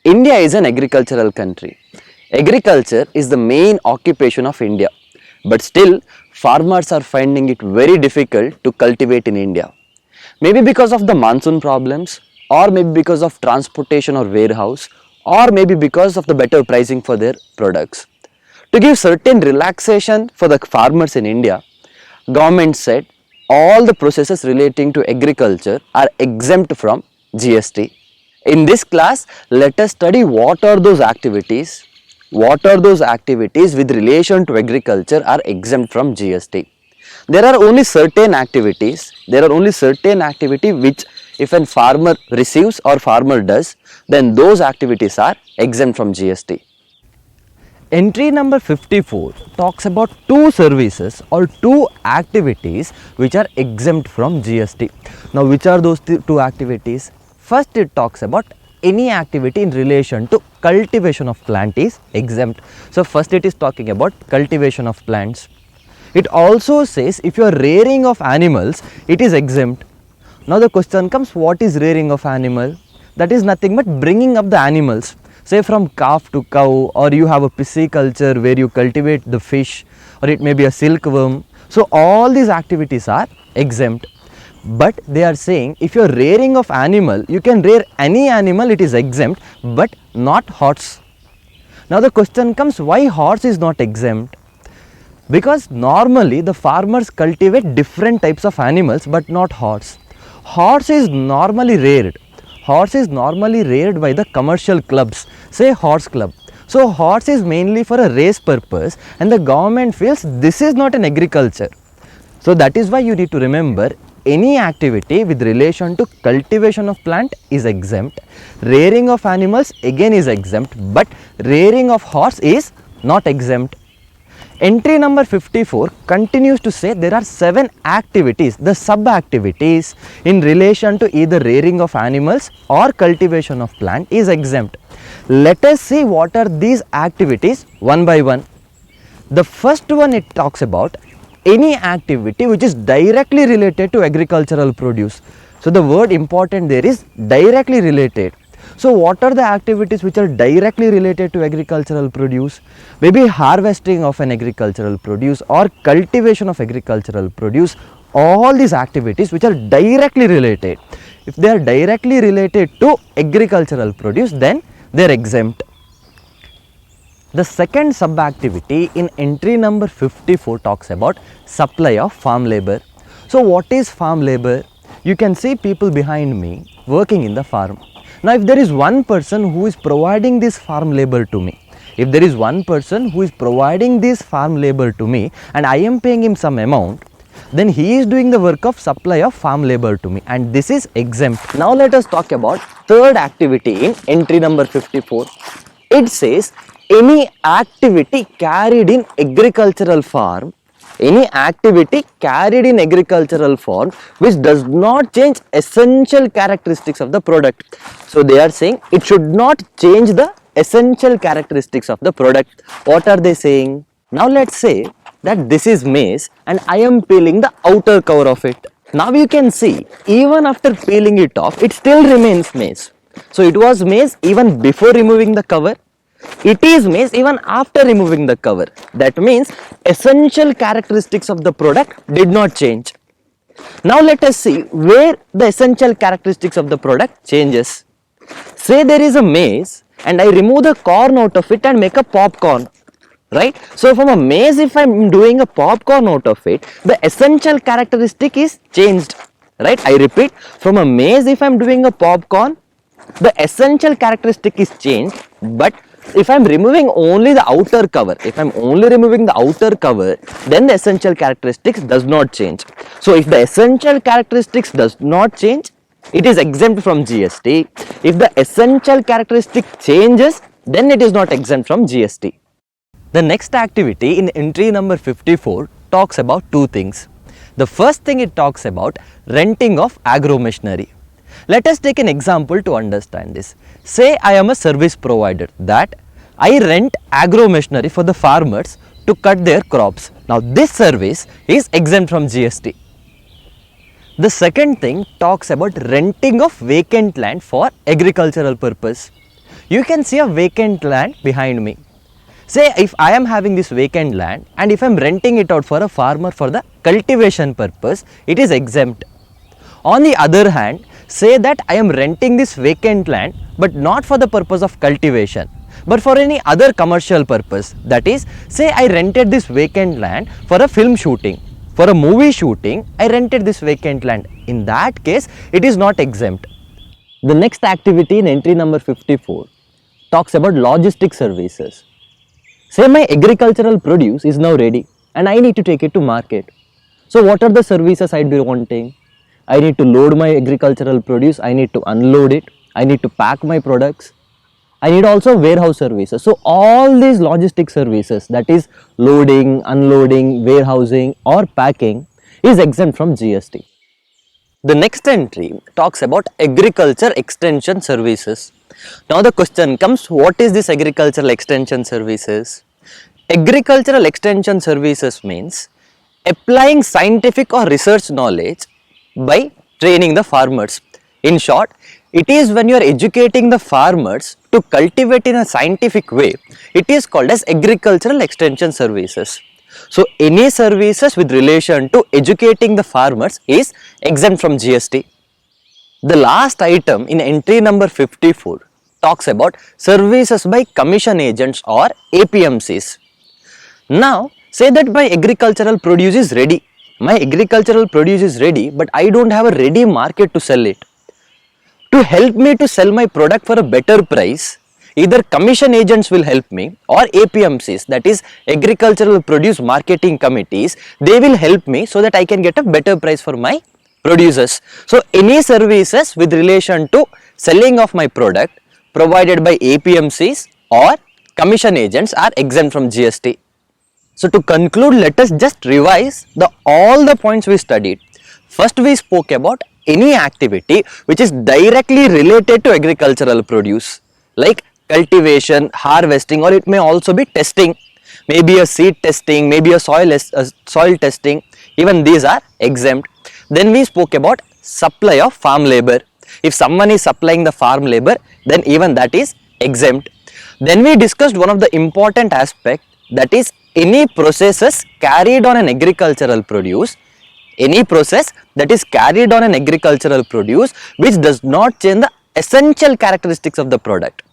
India is an agricultural country. Agriculture is the main occupation of India. But still, farmers are finding it very difficult to cultivate in India. Maybe because of the monsoon problems, or maybe because of transportation or warehouse, or maybe because of the better pricing for their products. To give certain relaxation for the farmers in India, government said all the processes relating to agriculture are exempt from GST. In this class, let us study what are those activities, with relation to agriculture are exempt from GST. There are only certain activities, which if a farmer receives or farmer does, then those activities are exempt from GST. Entry number 54 talks about two services or two activities which are exempt from GST. Now, which are those two activities? First, it talks about any activity in relation to cultivation of plant is exempt. So, first it is talking about cultivation of plants. It also says if you are rearing of animals, it is exempt. Now, the question comes, what is rearing of animal? That is nothing but bringing up the animals. Say from calf to cow, or you have a pisciculture where you cultivate the fish, or it may be a silkworm. So, all these activities are exempt. But they are saying if you are rearing of animal, you can rear any animal, it is exempt, but not horse. Now, the question comes, why horse is not exempt? Because normally the farmers cultivate different types of animals, but not horse. Horse is normally reared. Horse is normally reared by the commercial clubs, say horse club. So, horse is mainly for a race purpose, and the government feels this is not an agriculture. So, that is why you need to remember any activity with relation to cultivation of plant is exempt. Rearing of animals again is exempt, but rearing of horse is not exempt. Entry number 54 continues to say there are 7 activities, the sub-activities in relation to either rearing of animals or cultivation of plant is exempt. Let us see what are these activities one by one. The first one, it talks about any activity which is directly related to agricultural produce. So, the word important there is directly related. So, what are the activities which are directly related to agricultural produce? Maybe harvesting of an agricultural produce or cultivation of agricultural produce. All these activities which are directly related. If they are directly related to agricultural produce, then they are exempt. The second sub-activity in entry number 54 talks about supply of farm labor. So, what is farm labor? You can see people behind me working in the farm. Now, if there is one person who is providing this farm labor to me, and I am paying him some amount, then he is doing the work of supply of farm labor to me, and this is exempt. Now, let us talk about third activity in entry number 54. It says any activity carried in agricultural farm which does not change essential characteristics of the product. So, they are saying it should not change the essential characteristics of the product. What are they saying? Now, let's say that this is maize and I am peeling the outer cover of it. Now, you can see even after peeling it off, it still remains maize. So, it was maize even before removing the cover. It is maize even after removing the cover. That means essential characteristics of the product did not change. Now, let us see where the essential characteristics of the product changes. Say there is a maize and I remove the corn out of it and make a popcorn, right? So, from a maize, if I am doing a popcorn out of it, the essential characteristic is changed, right? I repeat, from a maize, if I am doing a popcorn, the essential characteristic is changed, but if I am removing only the outer cover, then the essential characteristics does not change. So, if the essential characteristics does not change, it is exempt from GST. If the essential characteristic changes, then it is not exempt from GST. The next activity in entry number 54 talks about two things. The first thing, it talks about renting of agro machinery. Let us take an example to understand this. Say I am a service provider that I rent agro machinery for the farmers to cut their crops. Now, this service is exempt from GST. The second thing talks about renting of vacant land for agricultural purpose. you can see a vacant land behind me. Say if I am having this vacant land and if I am renting it out for a farmer for the cultivation purpose, it is exempt. On the other hand, say that I am renting this vacant land but not for the purpose of cultivation, but for any other commercial purpose. That is, say I rented this vacant land for a film shooting, for a movie shooting, I rented this vacant land. In that case, it is not exempt. The next activity in entry number 54 talks about logistic services. Say my agricultural produce is now ready and I need to take it to market. So what are the services I'd be wanting? I need to load my agricultural produce, I need to unload it, I need to pack my products, I need also warehouse services. So all these logistic services, that is loading, unloading, warehousing or packing, is exempt from GST. The next entry talks about agriculture extension services. Now the question comes, what is this agricultural extension services? Agricultural extension services means applying scientific or research knowledge by training the farmers. In short, it is when you are educating the farmers to cultivate in a scientific way, it is called as agricultural extension services. So any services with relation to educating the farmers is exempt from GST. The last item in entry number 54 talks about services by commission agents or APMCs. Now say that my agricultural produce is ready. My agricultural produce is ready, but I don't have a ready market to sell it. To help me to sell my product for a better price, either commission agents will help me or APMCs, that is agricultural produce marketing committees, they will help me so that I can get a better price for my producers. So any services with relation to selling of my product provided by APMCs or commission agents are exempt from GST. So to conclude, let us just revise all the points we studied. First we spoke about any activity which is directly related to agricultural produce, like cultivation, harvesting, or it may also be testing, maybe a seed testing, maybe a soil testing, even these are exempt. Then we spoke about supply of farm labor. If someone is supplying the farm labor, then even that is exempt. Then we discussed one of the important aspects, that is any processes carried on an agricultural produce, any process that is carried on an agricultural produce which does not change the essential characteristics of the product.